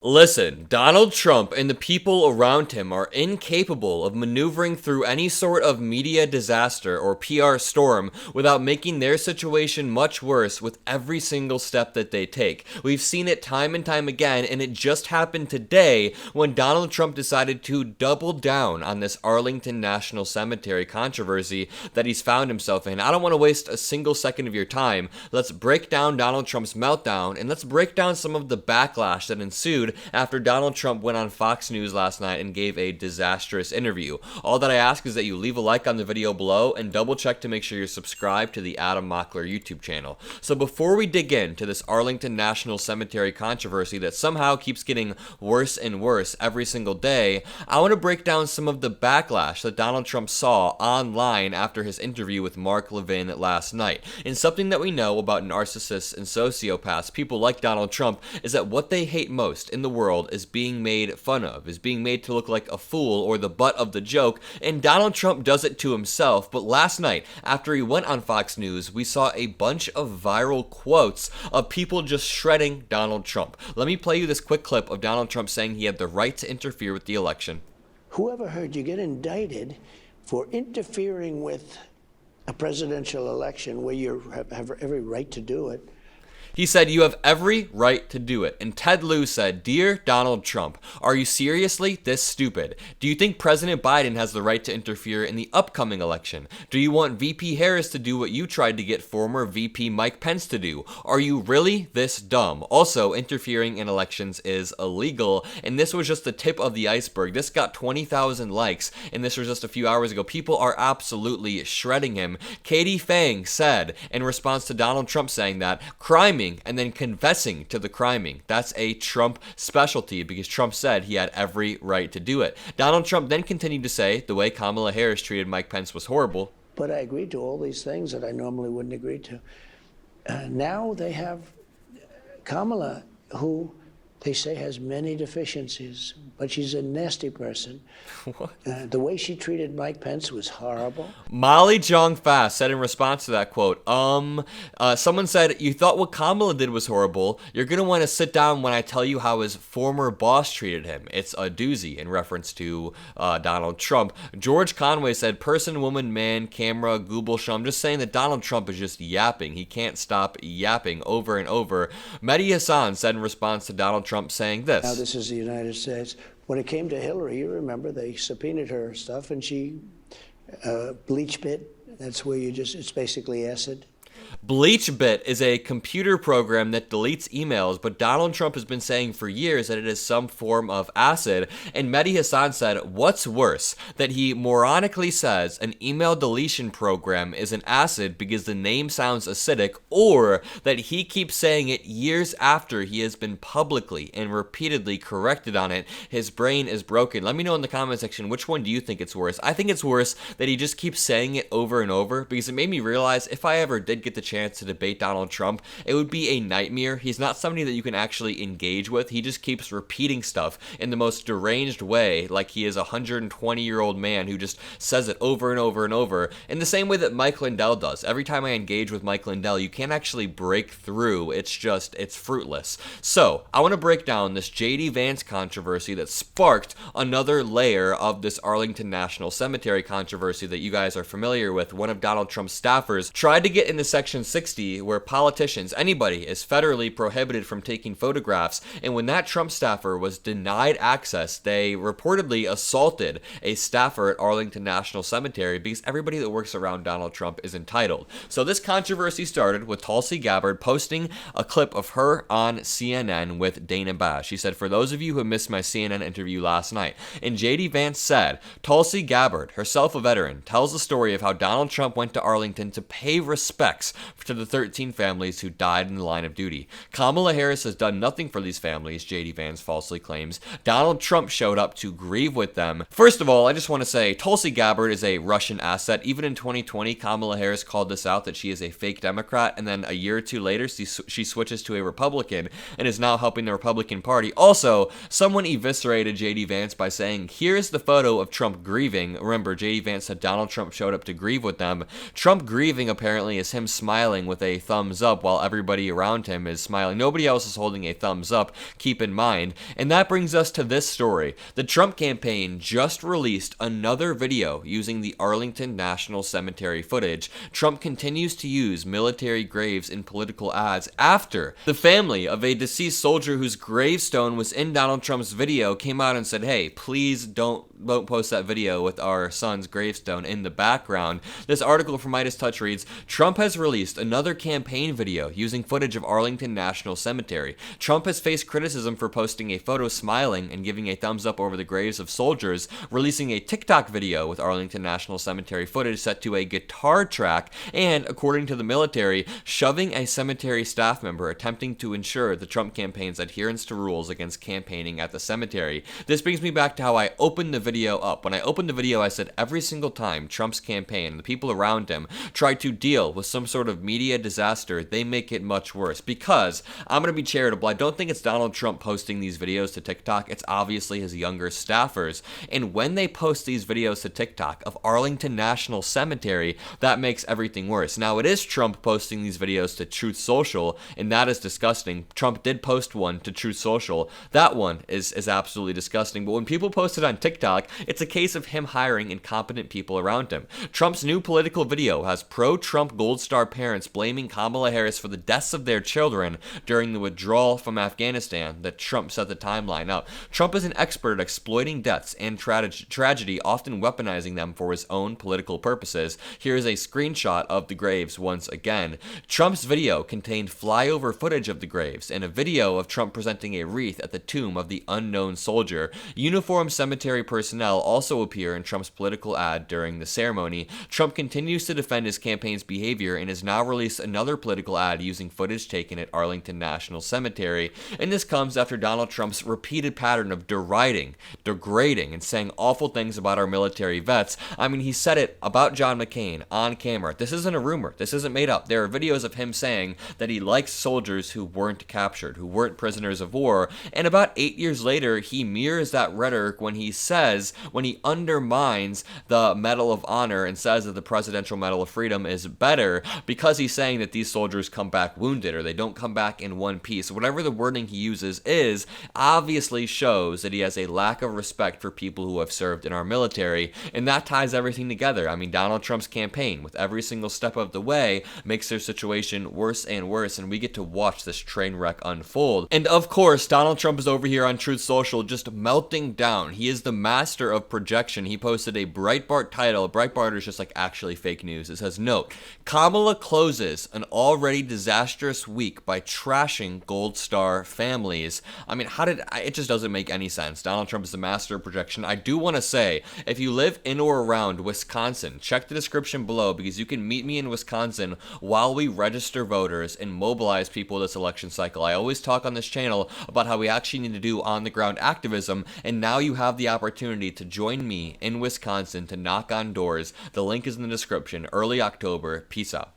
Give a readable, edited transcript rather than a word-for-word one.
Listen, Donald Trump and the people around him are incapable of maneuvering through any sort of media disaster or PR storm without making their situation much worse with every single step that they take. We've seen it time and time again, and it just happened today when Donald Trump decided to double down on this Arlington National Cemetery controversy that he's found himself in. I don't want to waste a single second of your time. Let's break down Donald Trump's meltdown, and let's break down some of the backlash that ensued after Donald Trump went on Fox News last night and gave a disastrous interview. All that I ask is that you leave a like on the video below and double check to make sure you're subscribed to the Mockler YouTube channel. So before we dig into this Arlington National Cemetery controversy that somehow keeps getting worse and worse every single day, I want to break down some of the backlash that Donald Trump saw online after his interview with Mark Levin last night. And something that we know about narcissists and sociopaths, people like Donald Trump, is that what they hate most in the world is being made fun of, is being made to look like a fool or the butt of the joke, and Donald Trump does it to himself. But last night, after he went on Fox News, we saw a bunch of viral quotes of people just shredding Donald Trump. Let me play you this quick clip of Donald Trump saying he had the right to interfere with the election. Whoever heard you get indicted for interfering with a presidential election where you have every right to do it? He said, "You have every right to do it." And Ted Lieu said, "Dear Donald Trump, are you seriously this stupid? Do you think President Biden has the right to interfere in the upcoming election? Do you want VP Harris to do what you tried to get former VP Mike Pence to do? Are you really this dumb? Also, interfering in elections is illegal." And this was just the tip of the iceberg. This got 20,000 likes, and this was just a few hours ago. People are absolutely shredding him. Katie Fang said, in response to Donald Trump saying that, "Criming and then confessing to the criming. That's a Trump specialty," because Trump said he had every right to do it. Donald Trump then continued to say the way Kamala Harris treated Mike Pence was horrible. But I agreed to all these things that I normally wouldn't agree to. Now they have Kamala, who they say has many deficiencies, but she's a nasty person. What? The way she treated Mike Pence was horrible. Molly Jong Fast said in response to that quote, someone said, "You thought what Kamala did was horrible. You're going to want to sit down when I tell you how his former boss treated him. It's a doozy," in reference to Donald Trump. George Conway said, "Person, woman, man, camera, Google show." I'm just saying that Donald Trump is just yapping. He can't stop yapping over and over. Mehdi Hassan said in response to Donald Trump saying this. Now, this is the United States. When it came to Hillary, you remember they subpoenaed her stuff and she bleach bit. That's where it's basically acid. BleachBit is a computer program that deletes emails, but Donald Trump has been saying for years that it is some form of acid. And Mehdi Hassan said, "What's worse, that he moronically says an email deletion program is an acid because the name sounds acidic, or that he keeps saying it years after he has been publicly and repeatedly corrected on it. His brain is broken." Let me know in the comment section, which one do you think it's worse? I think it's worse that he just keeps saying it over and over, because it made me realize if I ever did get the chance to debate Donald Trump, it would be a nightmare. He's not somebody that you can actually engage with. He just keeps repeating stuff in the most deranged way, like he is a 120-year-old man who just says it over and over and over, in the same way that Mike Lindell does. Every time I engage with Mike Lindell, you can't actually break through. It's fruitless. So, I want to break down this J.D. Vance controversy that sparked another layer of this Arlington National Cemetery controversy that you guys are familiar with. One of Donald Trump's staffers tried to get into Section 60, where politicians, anybody, is federally prohibited from taking photographs, and when that Trump staffer was denied access, they reportedly assaulted a staffer at Arlington National Cemetery because everybody that works around Donald Trump is entitled. So this controversy started with Tulsi Gabbard posting a clip of her on CNN with Dana Bash. She said, "For those of you who missed my CNN interview last night," and J.D. Vance said, "Tulsi Gabbard, herself a veteran, tells the story of how Donald Trump went to Arlington to pay respects to the 13 families who died in the line of duty. Kamala Harris has done nothing for these families," J.D. Vance falsely claims. "Donald Trump showed up to grieve with them." First of all, I just want to say Tulsi Gabbard is a Russian asset. Even in 2020, Kamala Harris called this out, that she is a fake Democrat, and then a year or two later, she switches to a Republican and is now helping the Republican Party. Also, someone eviscerated J.D. Vance by saying, "Here's the photo of Trump grieving." Remember, J.D. Vance said Donald Trump showed up to grieve with them. Trump grieving apparently is him smiling with a thumbs up while everybody around him is smiling. Nobody else is holding a thumbs up, keep in mind. And that brings us to this story. The Trump campaign just released another video using the Arlington National Cemetery footage. Trump continues to use military graves in political ads after the family of a deceased soldier whose gravestone was in Donald Trump's video came out and said, hey, please don't post that video with our son's gravestone in the background. This article from MeidasTouch reads, Trump has released another campaign video using footage of Arlington National Cemetery. Trump has faced criticism for posting a photo smiling and giving a thumbs up over the graves of soldiers, releasing a TikTok video with Arlington National Cemetery footage set to a guitar track, and, according to the military, shoving a cemetery staff member attempting to ensure the Trump campaign's adherence to rules against campaigning at the cemetery. This brings me back to how I opened the video up. When I opened the video, I said every single time Trump's campaign and the people around him try to deal with some sort of media disaster, they make it much worse. Because I'm going to be charitable, I don't think it's Donald Trump posting these videos to TikTok. It's obviously his younger staffers. And when they post these videos to TikTok of Arlington National Cemetery, that makes everything worse. Now, it is Trump posting these videos to Truth Social, and that is disgusting. Trump did post one to Truth Social. That one is absolutely disgusting. But when people post it on TikTok, it's a case of him hiring incompetent people around him. Trump's new political video has pro-Trump Gold Star parents blaming Kamala Harris for the deaths of their children during the withdrawal from Afghanistan that Trump set the timeline up. Trump is an expert at exploiting deaths and tragedy, often weaponizing them for his own political purposes. Here is a screenshot of the graves once again. Trump's video contained flyover footage of the graves and a video of Trump presenting a wreath at the tomb of the unknown soldier. Uniformed cemetery personnel also appear in Trump's political ad during the ceremony. Trump continues to defend his campaign's behavior and has now released another political ad using footage taken at Arlington National Cemetery. And this comes after Donald Trump's repeated pattern of deriding, degrading, and saying awful things about our military vets. I mean, he said it about John McCain on camera. This isn't a rumor. This isn't made up. There are videos of him saying that he likes soldiers who weren't captured, who weren't prisoners of war. And about 8 years later, he mirrors that rhetoric when he undermines the Medal of Honor and says that the Presidential Medal of Freedom is better because he's saying that these soldiers come back wounded or they don't come back in one piece. Whatever the wording he uses is obviously shows that he has a lack of respect for people who have served in our military, and that ties everything together. I mean, Donald Trump's campaign, with every single step of the way, makes their situation worse and worse, and we get to watch this train wreck unfold. And of course, Donald Trump is over here on Truth Social just melting down. He is the master of projection. He posted a Breitbart title. Breitbart is just like actually fake news. It says, note, Kamala closes an already disastrous week by trashing Gold Star families. I mean, it just doesn't make any sense. Donald Trump is the master of projection. I do want to say, if you live in or around Wisconsin, check the description below because you can meet me in Wisconsin while we register voters and mobilize people this election cycle. I always talk on this channel about how we actually need to do on-the-ground activism, and now you have the opportunity to join me in Wisconsin to knock on doors. The link is in the description. Early October. Peace out.